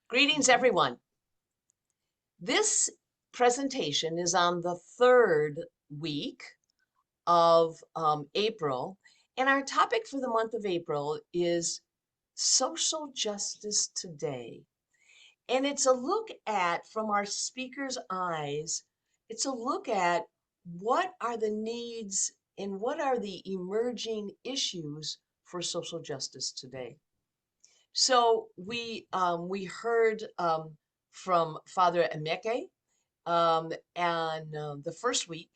Greetings, everyone. This presentation is on the third week of April, and our topic for the month of April is social justice today. And it's a look at, from our speaker's eyes, it's a look at what are the needs and what are the emerging issues for social justice today. So we heard from Father Emeke and the first week,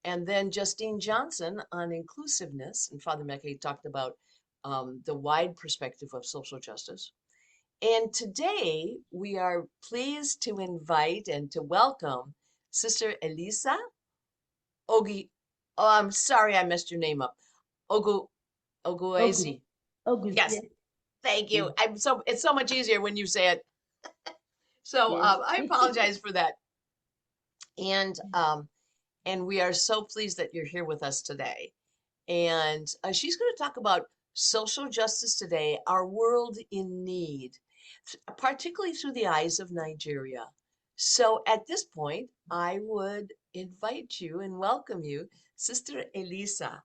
and then Justine Johnson on inclusiveness, and Father Emeke talked about the wide perspective of social justice. And today we are pleased to invite and to welcome Sister Eliza Ogi. Oh, I'm sorry I messed your name up. Ogu Ogu. Oguezi. Ogu, Yes, yes. thank you. It's so much easier when you say it. So Yes. I apologize for that. And we are so pleased that you're here with us today. And she's going to talk about social justice today, our world in need, particularly through the eyes of Nigeria. So at this point, I would invite you and welcome you, Sister Eliza.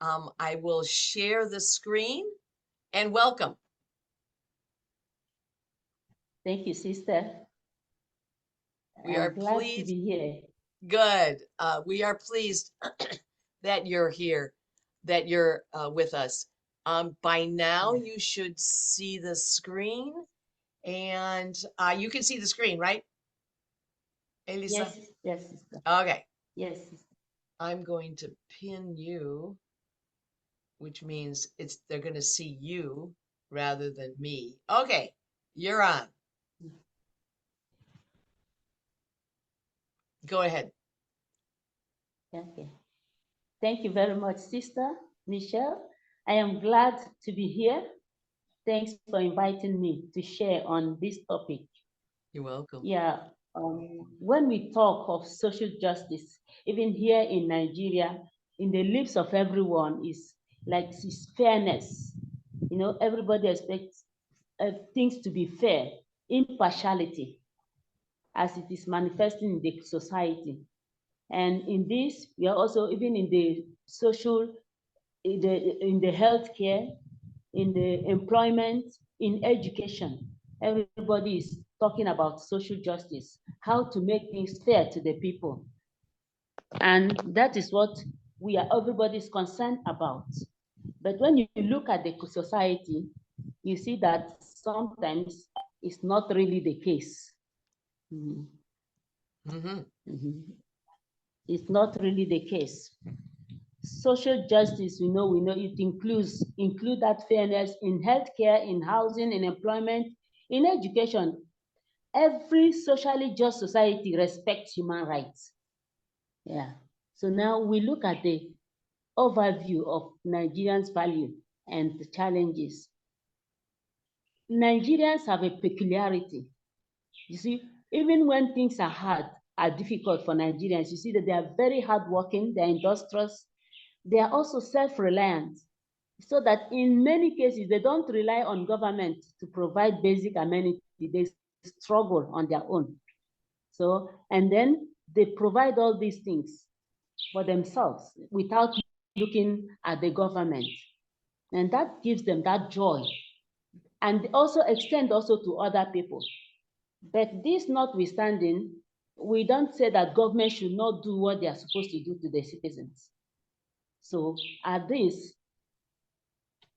I will share the screen and welcome. Thank you, sister. We are I'm glad to pleased. be here. Good. We are pleased that you're here, that you're with us. By now, you should see the screen, and you can see the screen, right, Elisa? Yes, sister. Okay. Yes, sister. I'm going to pin you, which means they're going to see you rather than me. Okay, you're on. Go ahead. Okay. Thank you very much, Sister Michelle. I am glad to be here. Thanks for inviting me to share on this topic. You're welcome. Yeah, when we talk of social justice, even here in Nigeria, in the lips of everyone is like this fairness. You know, everybody expects things to be fair, impartiality, as it is manifesting in the society. And in this, we are also even in the social, in the healthcare, in the employment, in education. Everybody is talking about social justice, how to make things fair to the people. And that is what everybody is concerned about. But when you look at the society, you see that sometimes it's not really the case. Mm -hmm. Mm -hmm. It's not really the case. Social justice, we know it include that fairness in healthcare, in housing, in employment, in education. Every socially just society respects human rights. Yeah. So now we look at the overview of Nigerians' value and the challenges. Nigerians have a peculiarity. You see, even when things are hard, are difficult for Nigerians, you see that they are very hardworking, they're industrious, they are also self-reliant, so that in many cases, they don't rely on government to provide basic amenities. They struggle on their own. So, and then they provide all these things for themselves without looking at the government. And that gives them that joy. And also extend also to other people. But this notwithstanding, we don't say that government should not do what they are supposed to do to the citizens. So at this,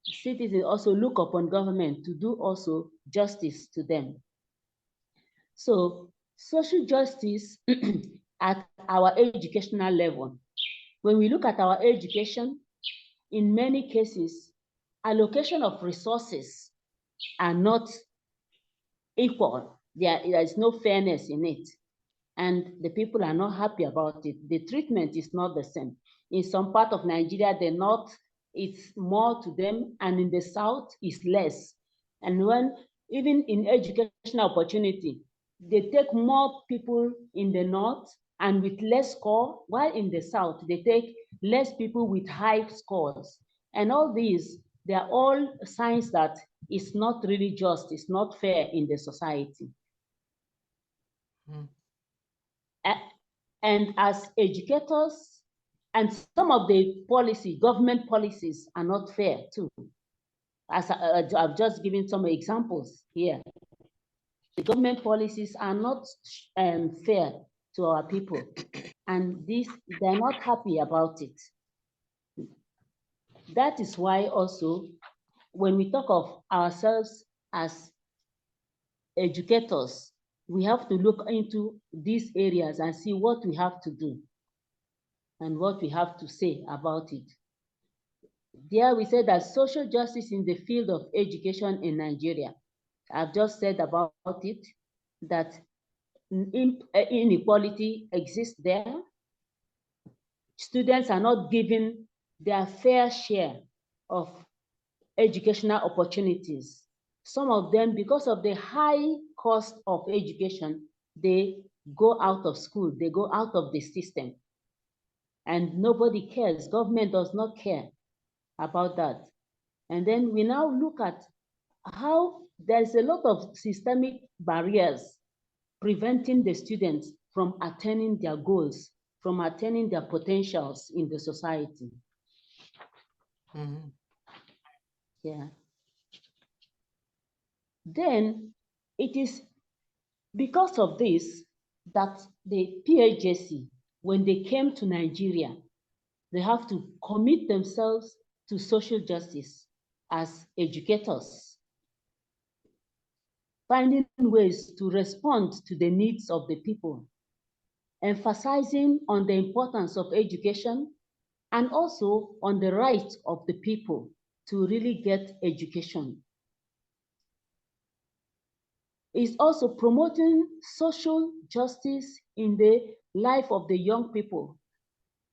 citizens also look upon government to do also justice to them. So social justice at our educational level. When we look at our education, in many cases, allocation of resources are not equal. There is no fairness in it. And the people are not happy about it. The treatment is not the same. In some part of Nigeria, the north, it's more to them, and in the south, it's less. And when, even in educational opportunity, they take more people in the north and with less score, while in the south, they take less people with high scores. And all these, they are all signs that it's not really just, it's not fair in the society. Mm. And as educators, and some of the government policies are not fair too. As I've just given some examples here. The government policies are not fair to our people, and they're not happy about it. That is why also, when we talk of ourselves as educators, we have to look into these areas and see what we have to do and what we have to say about it. There we say that social justice in the field of education in Nigeria. I've just said about it, that inequality exists there. Students are not given their fair share of educational opportunities. Some of them, because of the high cost of education, they go out of school, they go out of the system. And nobody cares. Government does not care about that. And then we now look at how there's a lot of systemic barriers preventing the students from attaining their goals, from attaining their potentials in the society. Mm-hmm. Yeah. Then it is because of this that the PHJC, when they came to Nigeria, they have to commit themselves to social justice as educators, finding ways to respond to the needs of the people, emphasizing on the importance of education and also on the right of the people to really get education. It's also promoting social justice in the life of the young people.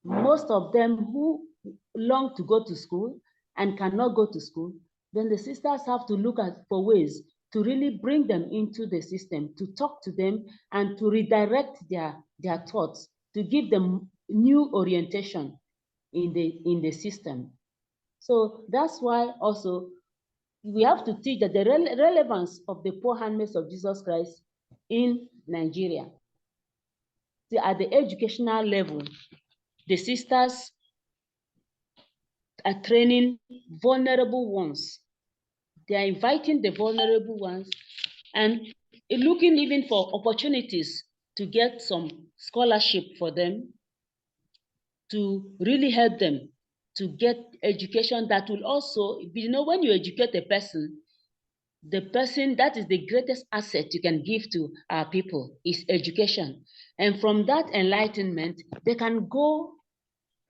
Most of them who long to go to school and cannot go to school, then the sisters have to look for ways to really bring them into the system, to talk to them and to redirect their thoughts, to give them new orientation in the system. So that's why also we have to teach that the relevance of the poor handmaids of Jesus Christ in Nigeria. See, at the educational level, the sisters are training vulnerable ones. They are inviting the vulnerable ones and looking even for opportunities to get some scholarship for them to really help them to get education that will also, you know, when you educate a person, the person, that is the greatest asset you can give to our people is education. And from that enlightenment, they can go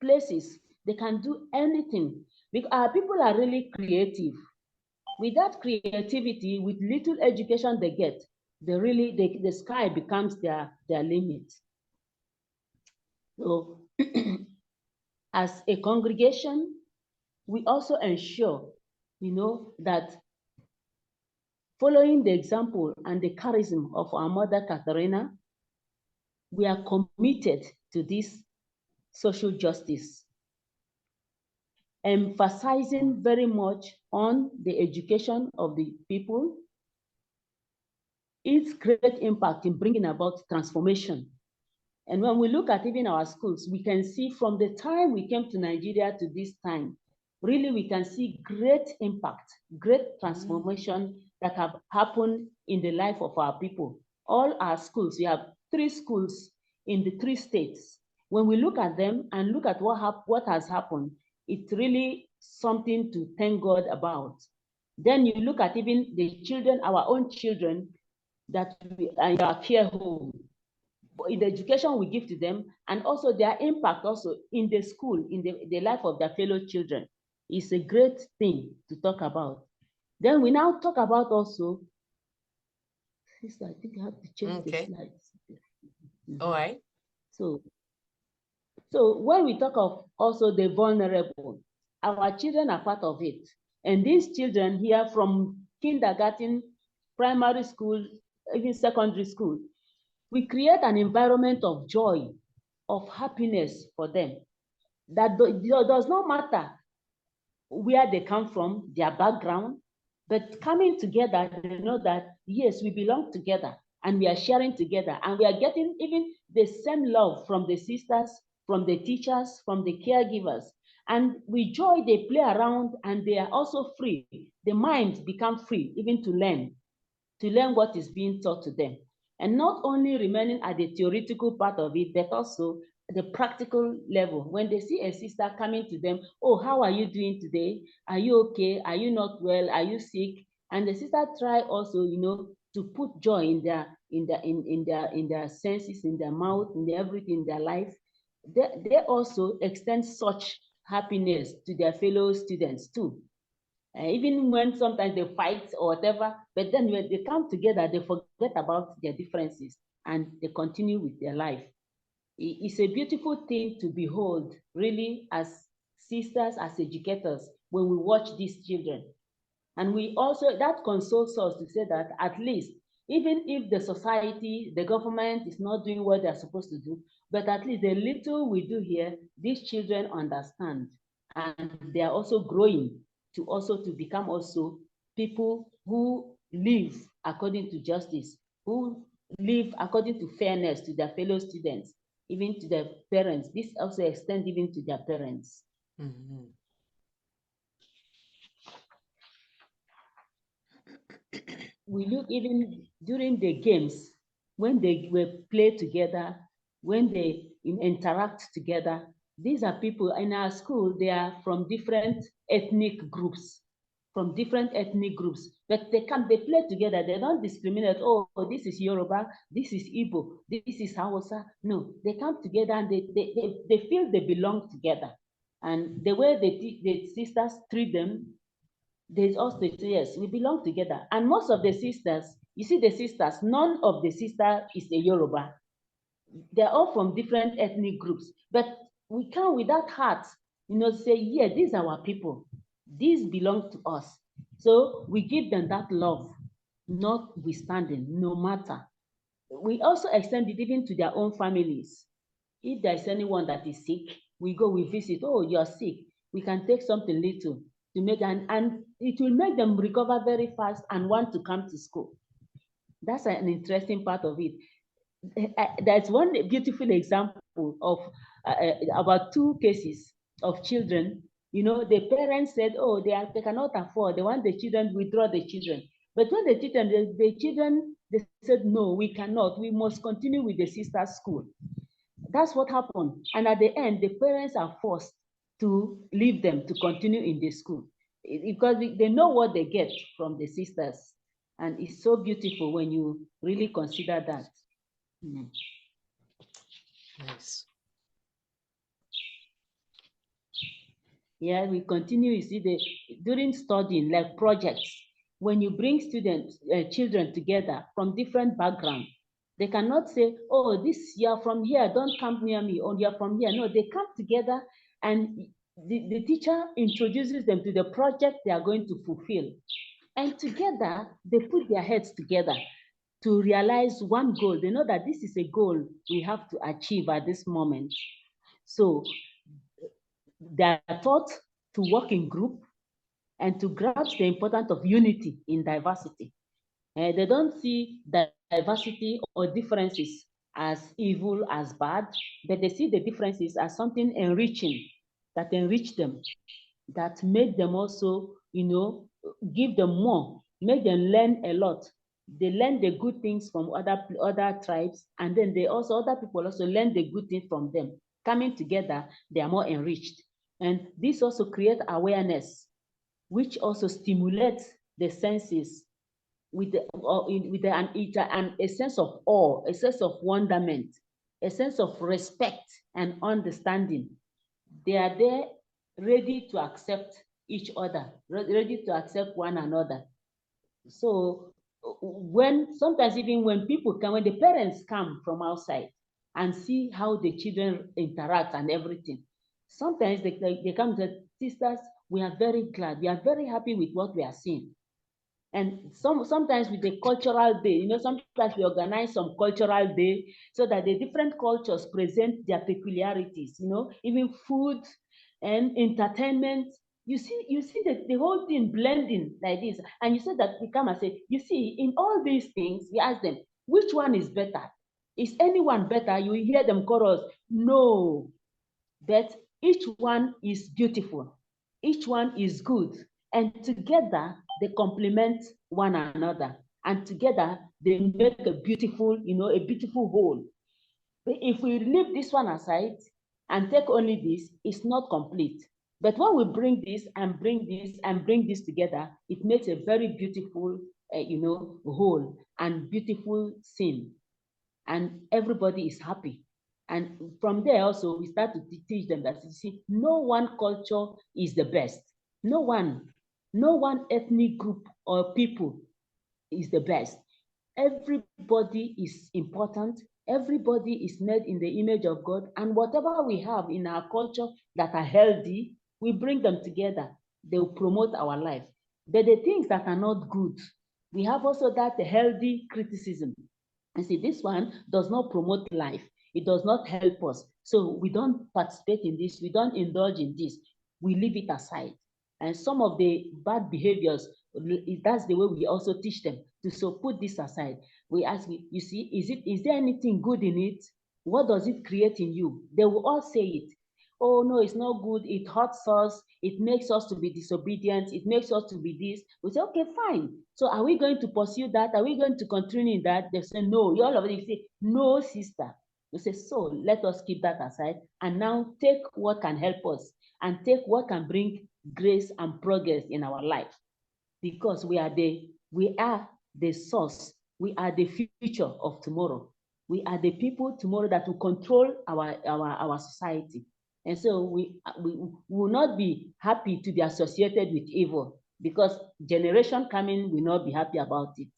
places, they can do anything. Because our people are really creative. With that creativity, with little education they get, the sky becomes their limit. So as a congregation, we also ensure, that following the example and the charism of our mother Catharina, we are committed to this social justice, emphasizing very much on the education of the people, its great impact in bringing about transformation. And when we look at even our schools, we can see from the time we came to Nigeria to this time, really we can see great impact, great transformation that have happened in the life of our people. All our schools, we have 3 schools in the 3 states. When we look at them and look at what has happened, it's really something to thank God about. Then you look at even the children, our own children, that we are in our care home, in the education we give to them, and also their impact also in the school, in the life of their fellow children, is a great thing to talk about. Then we now talk about also, I think I have to change the slides. All right. So when we talk of also the vulnerable, our children are part of it. And these children here from kindergarten, primary school, even secondary school, we create an environment of joy, of happiness for them. That does not matter where they come from, their background, but coming together, they know that, yes, we belong together and we are sharing together, and we are getting even the same love from the sisters, from the teachers, from the caregivers. And with joy, they play around and they are also free. The minds become free even to learn what is being taught to them. And not only remaining at the theoretical part of it, but also the practical level. When they see a sister coming to them, oh, how are you doing today? Are you okay? Are you not well? Are you sick? And the sister try also, to put joy in their senses, in their mouth, in everything in their life. They also extend such happiness to their fellow students too. Even when sometimes they fight or whatever, but then when they come together, they forget about their differences and they continue with their life. It's a beautiful thing to behold, really, as sisters, as educators, when we watch these children. And we also, that consoles us to say that at least, even if the society, the government is not doing what they're supposed to do, but at least the little we do here, these children understand. And they are also growing to become also people who live according to justice, who live according to fairness to their fellow students, even to their parents. This also extends even to their parents. Mm-hmm. We look even during the games, when they were play together, when they interact together. These are people in our school, they are from different ethnic groups, but they play together. They don't discriminate. Oh, this is Yoruba, this is Igbo, this is Hausa. No, they come together and they feel they belong together. And the way the sisters treat them, there's also, yes, we belong together. And most of the sisters, you see the sisters, none of the sister is a Yoruba. They're all from different ethnic groups. But we come with that heart, say, yeah, these are our people. These belong to us. So we give them that love, notwithstanding, no matter. We also extend it even to their own families. If there's anyone that is sick, we go, we visit. Oh, you're sick. We can take something little to make, and it will make them recover very fast and want to come to school. That's an interesting part of it. There's one beautiful example of about two cases of children. The parents said, oh, they cannot afford. They want the children, withdraw the children. But when the children, they said, no, we cannot. We must continue with the sister school. That's what happened. And at the end, the parents are forced to leave them to continue in the school because they know what they get from the sisters. And it's so beautiful when you really consider that. Mm. Nice. Yeah, we continue. You see, during studying, like projects, when you bring children together from different backgrounds, they cannot say, oh, this, you're from here, don't come near me, or you're from here. No, they come together and the teacher introduces them to the project they are going to fulfill. And together, they put their heads together to realize one goal. They know that this is a goal we have to achieve at this moment. So they are taught to work in group and to grasp the importance of unity in diversity. They don't see diversity or differences as evil, as bad, but they see the differences as something enriching, that enrich them, that make them also, give them more, make them learn a lot. They learn the good things from other tribes, and then other people also learn the good things from them. Coming together, they are more enriched. And this also creates awareness, which also stimulates the senses a sense of awe, a sense of wonderment, a sense of respect and understanding. They are there ready to accept each other, ready to accept one another. So sometimes even when when the parents come from outside and see how the children interact and everything, sometimes they come to sisters, we are very glad, we are very happy with what we are seeing. And sometimes with the cultural day, sometimes we organize some cultural day so that the different cultures present their peculiarities, even food and entertainment. You see the whole thing blending like this. And you said that we come and say, you see, in all these things, we ask them, Which one is better? Is anyone better? You hear them chorus, no. But each one is beautiful. Each one is good. And together they complement one another. And together they make a beautiful, a beautiful whole. But if we leave this one aside and take only this, it's not complete. But when we bring this and bring this and bring this together, it makes a very beautiful, whole and beautiful scene. And everybody is happy. And from there also, we start to teach them that, you see, no one culture is the best. No one ethnic group or people is the best. Everybody is important. Everybody is made in the image of God. And whatever we have in our culture that are healthy, we bring them together. They will promote our life. But the things that are not good, we have also that healthy criticism. And see, this one does not promote life. It does not help us. So we don't participate in this. We don't indulge in this. We leave it aside. And some of the bad behaviors, that's the way we also teach them to so put this aside. We ask, you see, is there anything good in it? What does it create in you? They will all say it. Oh no, it's not good. It hurts us. It makes us to be disobedient. It makes us to be this. We say, okay, fine. So are we going to pursue that? Are we going to continue in that? They say, no. You all of them say, no, sister. We say, so let us keep that aside and now take what can help us and take what can bring grace and progress in our life, because we are the source. We are the future of tomorrow. We are the people tomorrow that will control our society. And so we will not be happy to be associated with evil, because generation coming will not be happy about it.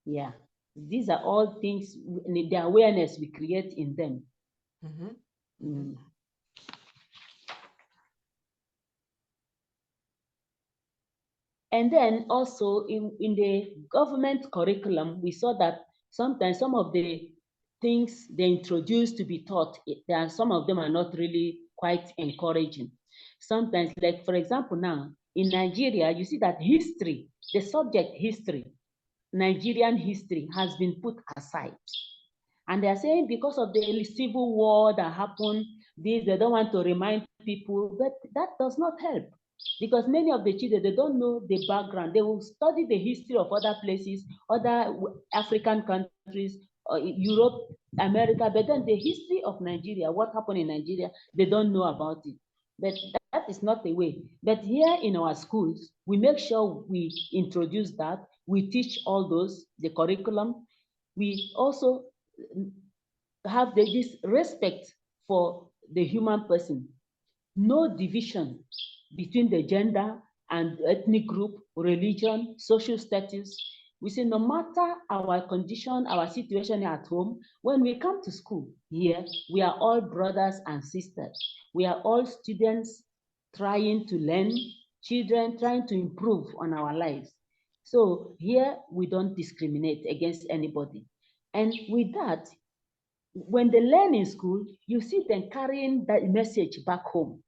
Yeah. These are all things, the awareness we create in them. Mm-hmm. Mm-hmm. And then also in the government curriculum, we saw that sometimes some of the things they introduce to be taught, some of them are not really quite encouraging. Sometimes, like for example now, in Nigeria, you see that history, the subject history, Nigerian history has been put aside. And they're saying because of the civil war that happened, they don't want to remind people, but that does not help. Because many of the children, they don't know the background. They will study the history of other places, other African countries, Europe, America, but then the history of Nigeria, what happened in Nigeria, they don't know about it. But that is not the way. But here in our schools, we make sure we introduce that. We teach all those, the curriculum. We also have this respect for the human person. No division between the gender and ethnic group, religion, social status. We say no matter our condition, our situation at home, when we come to school here, we are all brothers and sisters. We are all students trying to learn, children trying to improve on our lives. So here we don't discriminate against anybody. And with that, when they learn in school, you see them carrying that message back home.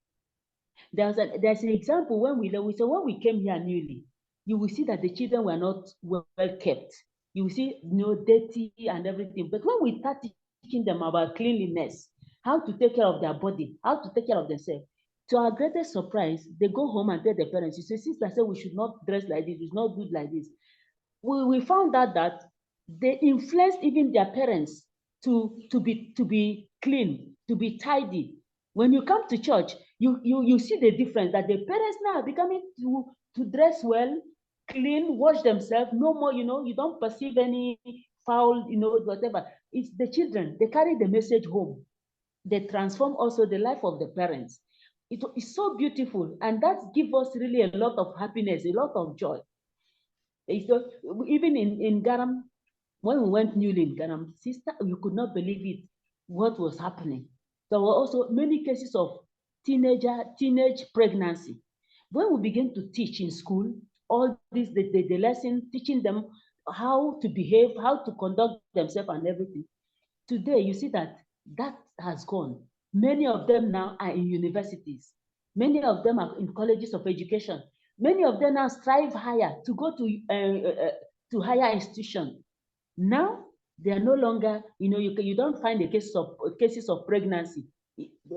There's an example when when we came here newly, you will see that the children were not well kept. You will see dirty and everything. But when we start teaching them about cleanliness, how to take care of their body, how to take care of themselves, to our greatest surprise, they go home and tell their parents, you say, sister said we should not dress like this, we should not do like this. We found out that they influenced even their parents to be clean, to be tidy. When you come to church, you see the difference that the parents now are becoming to dress well, clean, wash themselves. No more, you don't perceive any foul, whatever. It's the children. They carry the message home. They transform also the life of the parents. It is so beautiful, and that gives us really a lot of happiness, a lot of joy. So even in Garam, when we went newly in Garam, sister, you could not believe it, what was happening. There were also many cases of teenage pregnancy. When we begin to teach in school, all this, the lesson, teaching them how to behave, how to conduct themselves and everything. Today, you see that has gone. Many of them now are in universities. Many of them are in colleges of education. Many of them now strive higher to go to higher institution. Now, They are no longer, you don't find the cases of pregnancy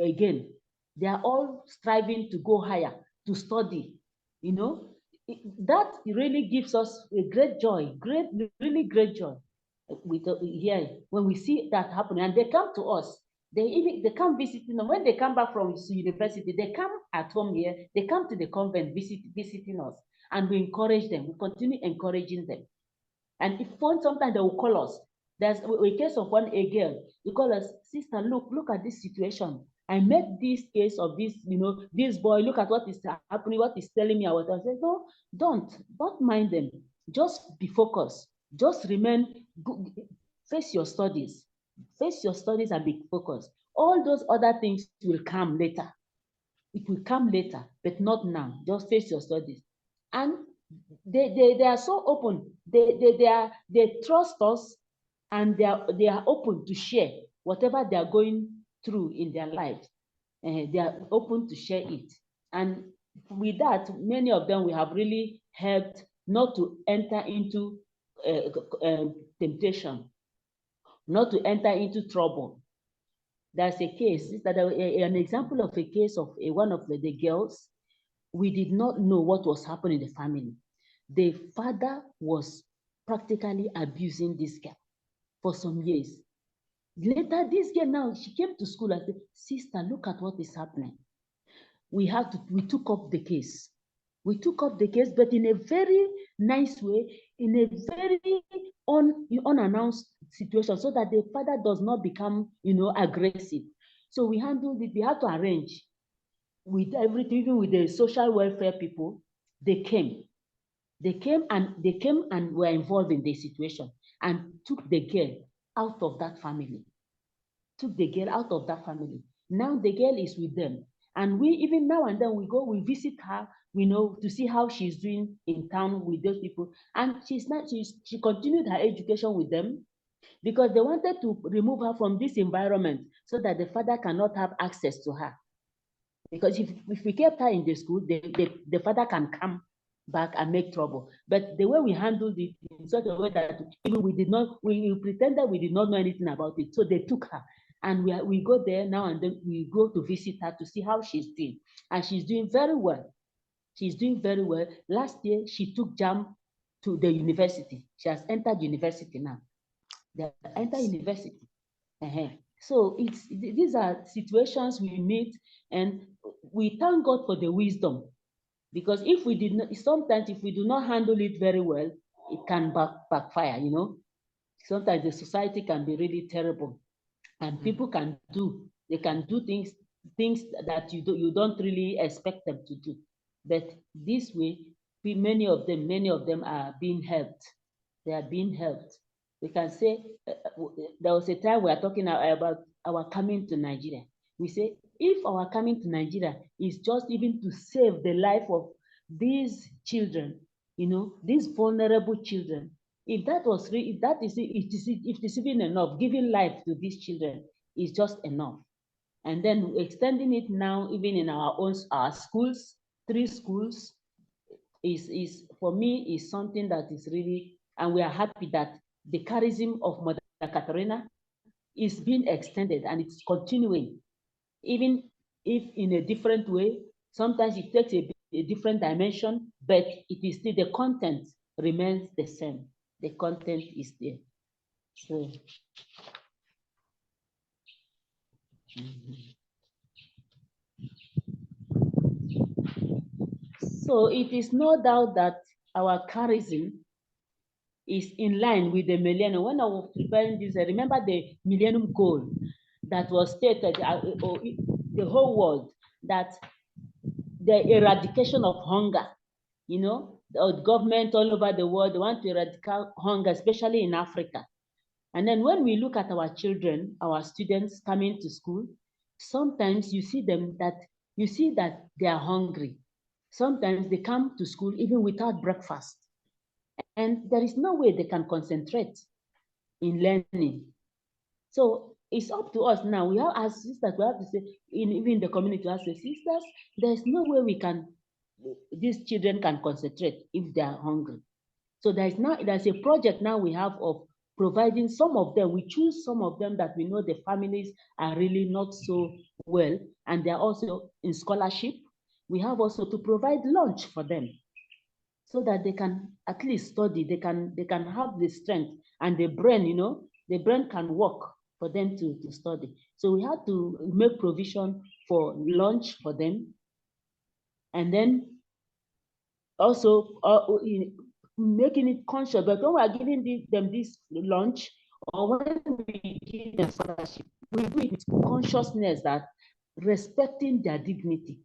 again. They are all striving to go higher, to study. That really gives us a great joy, really great joy. With here when we see that happening, and they come to us. They come visiting them when they come back from university. They come at home here. They come to the convent visiting us, and we encourage them. We continue encouraging them. And if one sometimes they will call us. There's a case of a girl. You call us, sister, look at this situation. I met this case of this boy. Look at what is happening, what is telling me. I say, no, don't mind them. Just be focused. Just remain good. Face your studies. Face your studies and be focused. All those other things will come later. It will come later, but not now. Just face your studies. And they are so open. They trust us, and they are open to share whatever they are going through in their lives. They are open to share it. And with that, many of them we have really helped not to enter into temptation, not to enter into trouble. There's a case, an example of a case of one of the girls. We did not know what was happening in the family. The father was practically abusing this girl for some years. Later, this girl now, she came to school and said, sister, look at what is happening. We took up the case. We took up the case, but in a very nice way, in a very unannounced situation, so that the father does not become, aggressive. So we handled it. We had to arrange with everything, even with the social welfare people. They came and were involved in the situation and took the girl out of that family. Now the girl is with them. And we, even now and then, we visit her, to see how she's doing in town with those people. And she continued her education with them, because they wanted to remove her from this environment so that the father cannot have access to her. Because if we kept her in the school, the father can come back and make trouble. But the way we handled it in such a way that even we pretended we did not know anything about it. So they took her, and we go there now and then. We go to visit her to see how she's doing, and she's doing very well. She's doing very well. Last year she took JAM to the university. She has entered university now. They enter university. So these are situations we meet, and we thank God for the wisdom, because if we did not, sometimes if we do not handle it very well, it can backfire. Sometimes the society can be really terrible, and people can do things that you don't really expect them to do. But this way, many of them are being helped. They are being helped. We can say there was a time we are talking about our coming to Nigeria. We say if our coming to Nigeria is just even to save the life of these children, these vulnerable children, if it is even enough, giving life to these children is just enough. And then extending it now, even in our schools, 3 schools, is for me is something that is really, and we are happy that the charism of Mother Katarina is being extended, and it's continuing, even if in a different way. Sometimes it takes a different dimension, but it is still, the content remains the same. The content is there. So, so it is no doubt that our charism is in line with the millennium. When I was preparing this, I remember the millennium goal that was stated, the whole world, that the eradication of hunger. The government all over the world, they want to eradicate hunger, especially in Africa. And then when we look at our children, our students coming to school, sometimes you see that they are hungry. Sometimes they come to school even without breakfast. And there is no way they can concentrate in learning. So it's up to us now. We have, as sisters, we have to say, even the community, as sisters, there's no way these children can concentrate if they are hungry. So there's a project now we have of providing some of them. We choose some of them that we know the families are really not so well, and they're also in scholarship. We have also to provide lunch for them so that they can at least study. They can have the strength and the brain, the brain can work for them to study. So we had to make provision for lunch for them, and then also making it conscious. But when we are giving them this lunch, or when we give them scholarship, we do it with consciousness that respecting their dignity.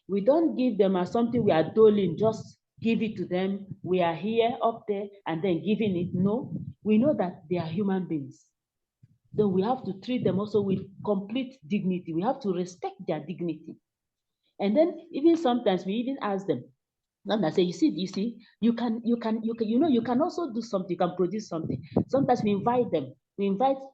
We don't give them as something we are doling, just give it to them. We are here up there and then giving it. No, we know that they are human beings. Then we have to treat them also with complete dignity. We have to respect their dignity. And then even sometimes we even ask them, and I say, you can also do something, you can produce something. Sometimes we invite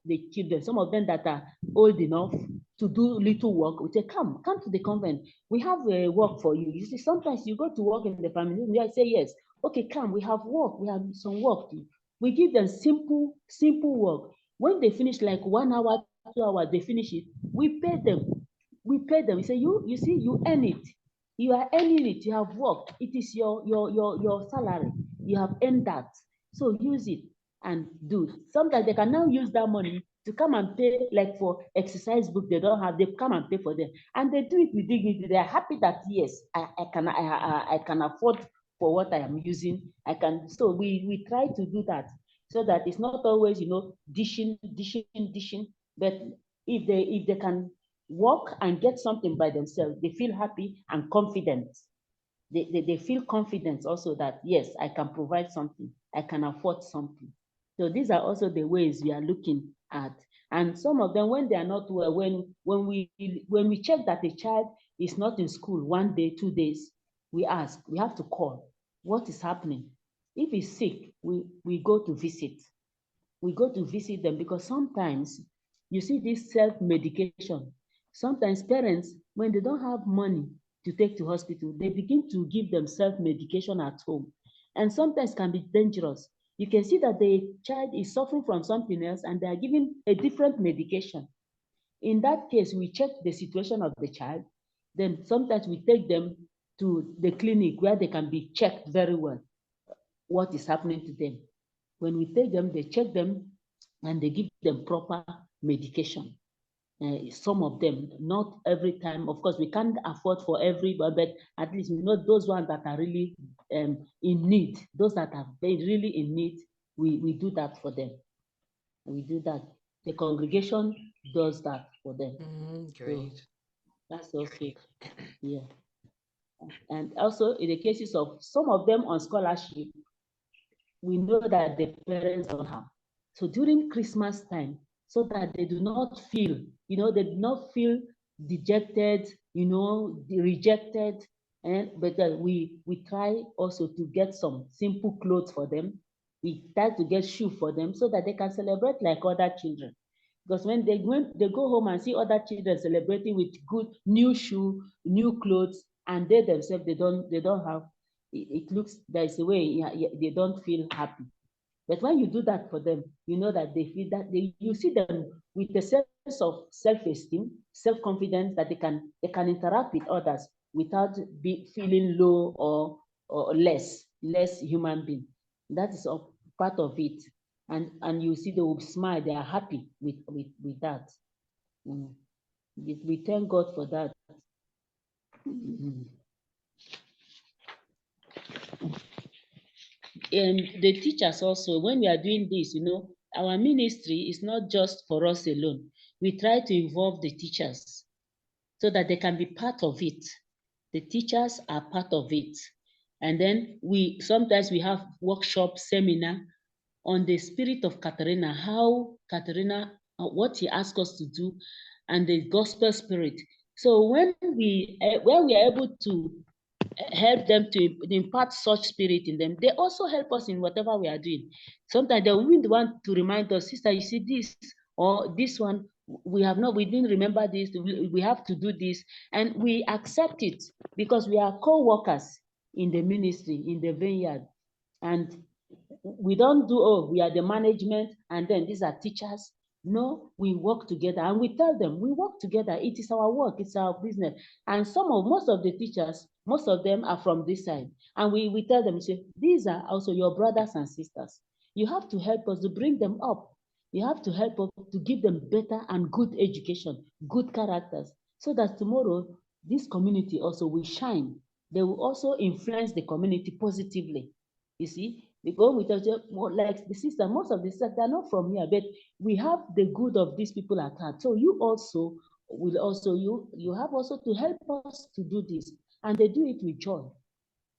the children, some of them that are old enough to do little work. We say, come to the convent. We have a work for you. You see, sometimes you go to work in the family, and I say, yes, okay, come, we have work, we have some work. We give them simple work. When they finish like 1 hour, 2 hours, they finish it, we pay them. We say, you see, you earn it. You are earning it. You have worked. It is your salary. You have earned that. So use it and do. Sometimes they can now use that money to come and pay, like for exercise book they don't have. They come and pay for them, and they do it with dignity. They are happy that yes, I can afford for what I am using. I can. So we try to do that so that it's not always dishing. But if they can work and get something by themselves, they feel happy and confident. They feel confident also that, yes, I can provide something, I can afford something. So these are also the ways we are looking at. And some of them, when they are not well, when we check that a child is not in school 1 day, 2 days, we have to call. What is happening? If he's sick, we go to visit. We go to visit them because sometimes you see this self-medication. Sometimes parents, when they don't have money to take to hospital, they begin to give them self-medication at home. And sometimes can be dangerous. You can see that the child is suffering from something else and they are giving a different medication. In that case, we check the situation of the child. Then sometimes we take them to the clinic where they can be checked very well what is happening to them. When we take them, they check them and they give them proper medication. Some of them, not every time. Of course, we can't afford for everybody, but at least we know those ones that are really in need, those that are really in need, we do that for them. We do that. The congregation does that for them. Great. So that's also, yeah. And also in the cases of some of them on scholarship, we know that the parents don't have. So during Christmas time, so that they do not feel, they do not feel dejected, rejected. But we try also to get some simple clothes for them. We try to get shoe for them so that they can celebrate like other children. Because when they go home and see other children celebrating with good new shoe, new clothes, and they themselves they don't have, it looks there's a way they don't feel happy. But when you do that for them, you know that they feel that you see them with a sense of self-esteem, self-confidence that they can interact with others without feeling low or less human being. That is a part of it. And you see they will smile, they are happy with that. Mm. We thank God for that. Mm. And the teachers also, when we are doing this, our ministry is not just for us alone. We try to involve the teachers so that they can be part of it. The teachers are part of it. And then sometimes we have workshop seminar on the spirit of Catharina, how Catharina, what he asked us to do, and the gospel spirit. So when we are able to help them to impart such spirit in them, they also help us in whatever we are doing. Sometimes they will want to remind us, sister, you see this or this one, we didn't remember this, we have to do this, and we accept it because we are co-workers in the ministry, in the vineyard. And we don't do, oh, we are the management and then these are teachers. No, we work together and we tell them we work together. It is our work, it's our business. And most of the teachers, most of them are from this side. And we tell them, say, these are also your brothers and sisters. You have to help us to bring them up. You have to help us to give them better and good education, good characters, so that tomorrow this community also will shine. They will also influence the community positively. You see, because we tell you, more like the sister, most of the sisters, they're not from here, but we have the good of these people at heart. So you also will also, you have also to help us to do this. And they do it with joy.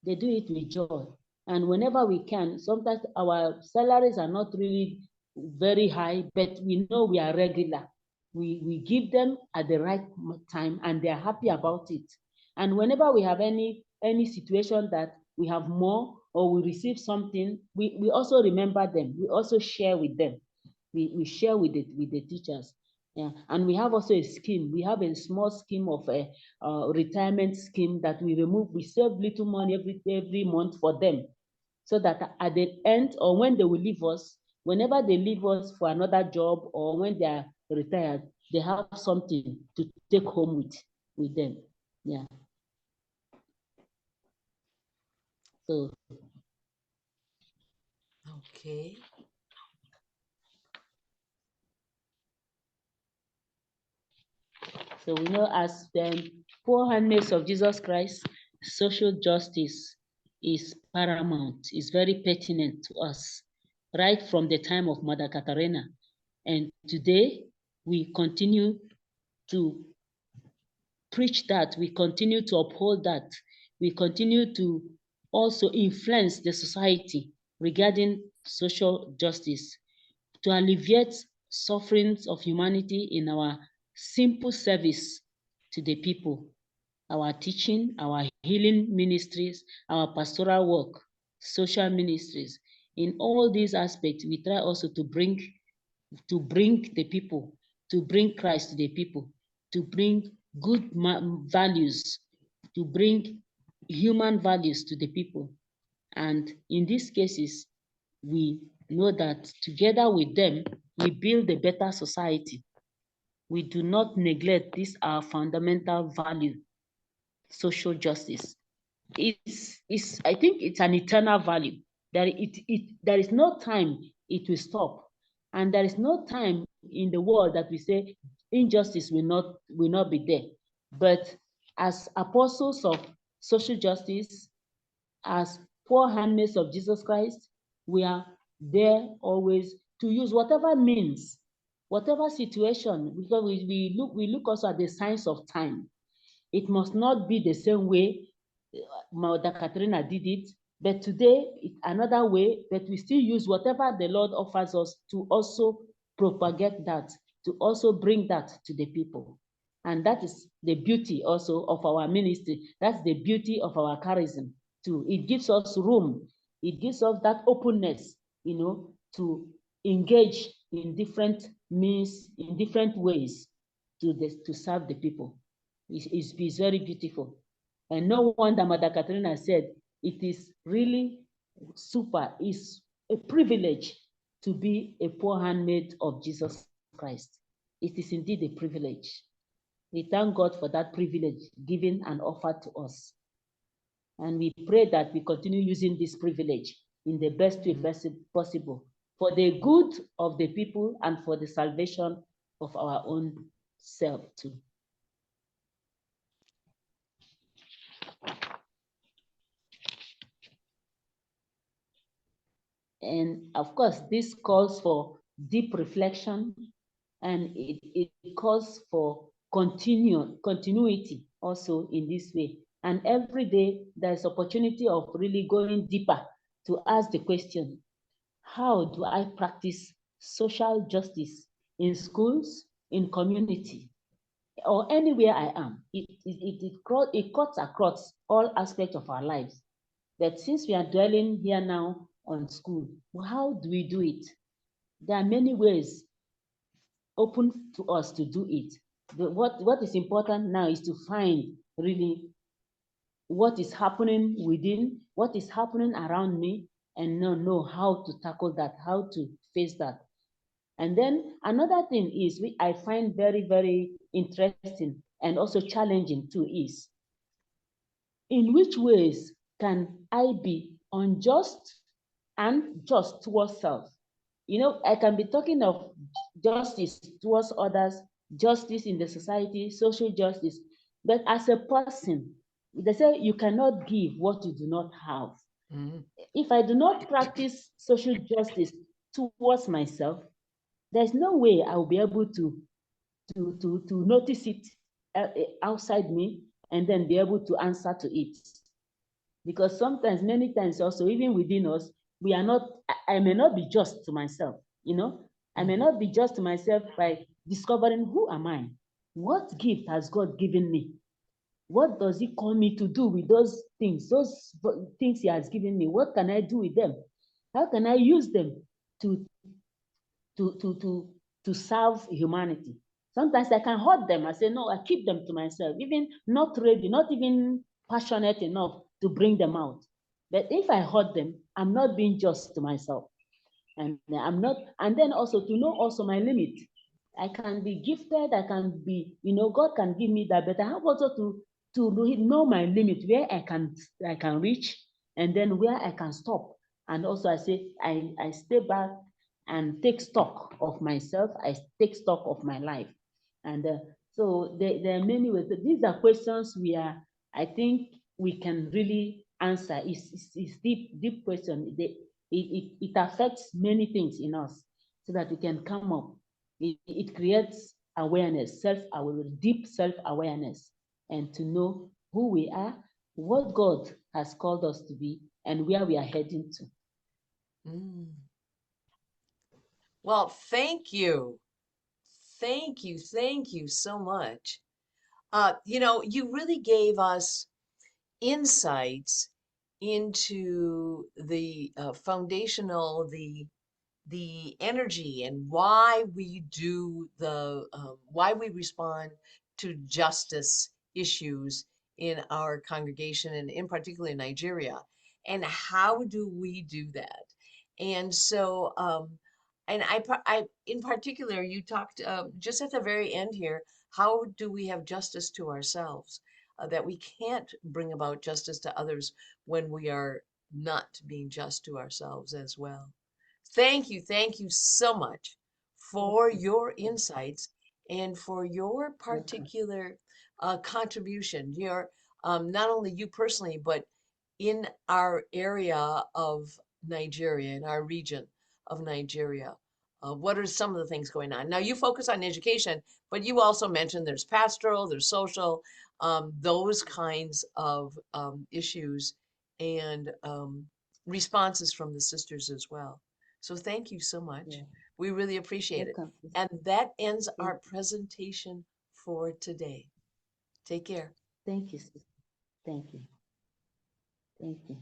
They do it with joy. And whenever we can, sometimes our salaries are not really very high, but we know we are regular. We give them at the right time and they're happy about it. And whenever we have any situation that we have more or we receive something, we also remember them. We also share with them. We share with the teachers. Yeah. And we have also a scheme. We have a small scheme of a retirement scheme that we remove. We save little money every month for them, so that at the end or when they will leave us, whenever they leave us for another job or when they are retired, they have something to take home with them. Yeah. So Okay. So we know as the poor handmaids of Jesus Christ, social justice is paramount, is very pertinent to us, right from the time of Mother Katarina. And today we continue to preach that, we continue to uphold that, we continue to also influence the society regarding social justice to alleviate sufferings of humanity in our simple service to the people, our teaching, our healing ministries, our pastoral work, social ministries. In all these aspects, we try also to bring the people, to bring Christ to the people, to bring good values, to bring human values to the people. And in these cases, we know that together with them, we build a better society. We do not neglect this our fundamental value, social justice. I think it's an eternal value. There is no time it will stop. And there is no time in the world that we say injustice will not be there. But as apostles of social justice, as poor handmaids of Jesus Christ, we are there always to use whatever means, whatever situation, because we look also at the signs of time. It must not be the same way Mother Katrina did it, but today it's another way, but we still use whatever the Lord offers us to also propagate that, to also bring that to the people. And that is the beauty also of our ministry. That's the beauty of our charism too. It gives us room. It gives us that openness, to engage in different means, in different ways to serve the people. It's very beautiful. And no wonder Mother Katrina said, it is really super, it's a privilege to be a poor handmaid of Jesus Christ. It is indeed a privilege. We thank God for that privilege given and offered to us. And we pray that we continue using this privilege in the best way possible for the good of the people and for the salvation of our own self too. And of course, this calls for deep reflection and it calls for continuity also in this way. And every day there's opportunity of really going deeper to ask the question, how do I practice social justice in schools, in community, or anywhere I am? It cuts across all aspects of our lives. But since we are dwelling here now on school, well, how do we do it? There are many ways open to us to do it. What is important now is to find really what is happening within, what is happening around me, and know how to tackle that, how to face that. And then another thing is I find very, very interesting and also challenging too is, in which ways can I be unjust and just towards self? I can be talking of justice towards others, justice in the society, social justice, but as a person, they say you cannot give what you do not have. Mm, If I do not practice social justice towards myself, there's no way I will be able to notice it outside me and then be able to answer to it. Because sometimes, many times also, even within us, we are not, I may not be just to myself, I may mhm, not be just to myself by discovering who am I? What gift has God given me? What does He call me to do with those things He has given me? What can I do with them? How can I use them to to to to to serve humanity? Sometimes I can hoard them. I say, no, I keep them to myself, even not ready, not even passionate enough to bring them out. But if I hoard them, I'm not being just to myself. And I'm not, and then also to know also my limit. I can be gifted, I can be, God can give me that, but I have also to know my limit, where I can reach, and then where I can stop. And also I say I stay back and take stock of myself, I take stock of my life. And so there are many ways. These are questions I think we can really answer. It's deep question. It affects many things in us, so that we can come up. It creates awareness, deep self-awareness, and to know who we are, what God has called us to be, and where we are heading to. mm. Well, thank you. Thank you. Thank you so much. You really gave us insights into the foundational, the energy and why we respond to justice issues in our congregation and in particular in Nigeria, and how do we do that? And so and I in particular, you talked just at the very end here, how do we have justice to ourselves, that we can't bring about justice to others when we are not being just to ourselves as well. Thank you so much for Okay. your insights and for your Welcome. particular contribution. Your not only you personally, but in our area of Nigeria, in our region of Nigeria. What are some of the things going on? Now, you focus on education, but you also mentioned there's pastoral, there's social, those kinds of issues and responses from the sisters as well. So thank you so much. Yeah. We really appreciate it. Welcome, sis. And that ends Thank our you. presentation for today. Take care. Thank you, sis. Thank you. Thank you.